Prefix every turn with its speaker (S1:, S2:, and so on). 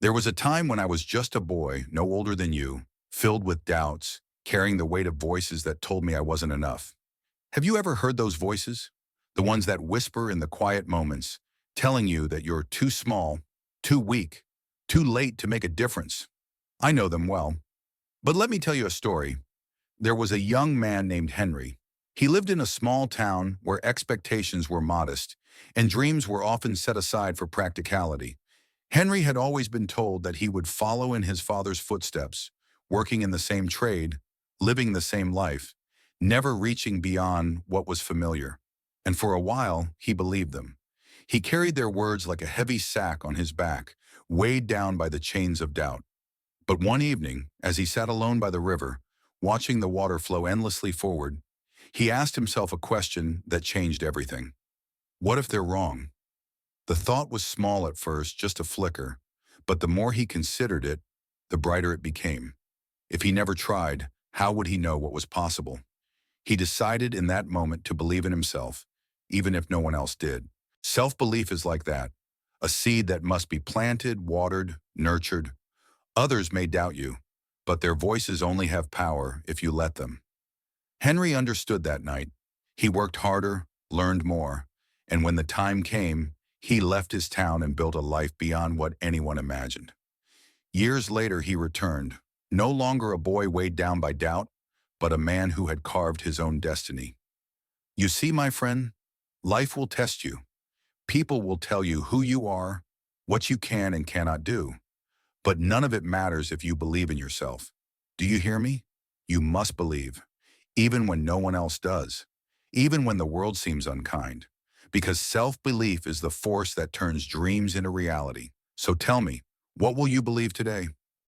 S1: There was a time when I was just a boy, no older than you, filled with doubts, carrying the weight of voices that told me I wasn't enough. Have you ever heard those voices? The ones that whisper in the quiet moments, telling you that you're too small, too weak, too late to make a difference. I know them well. But let me tell you a story. There was a young man named Henry. He lived in a small town where expectations were modest and dreams were often set aside for practicality. Henry had always been told that he would follow in his father's footsteps, working in the same trade, living the same life, never reaching beyond what was familiar. And for a while, he believed them. He carried their words like a heavy sack on his back, weighed down by the chains of doubt. But one evening, as he sat alone by the river, watching the water flow endlessly forward, he asked himself a question that changed everything. What if they're wrong? The thought was small at first, just a flicker, but the more he considered it, the brighter it became. If he never tried, how would he know what was possible? He decided in that moment to believe in himself, even if no one else did. Self-belief is like that, a seed that must be planted, watered, nurtured. Others may doubt you, but their voices only have power if you let them. Henry understood that night. He worked harder, learned more, and when the time came, he left his town and built a life beyond what anyone imagined. Years later, he returned, no longer a boy weighed down by doubt, but a man who had carved his own destiny. You see, my friend, life will test you. People will tell you who you are, what you can and cannot do. But none of it matters if you believe in yourself. Do you hear me? You must believe, even when no one else does, even when the world seems unkind, because self-belief is the force that turns dreams into reality. So tell me, what will you believe today?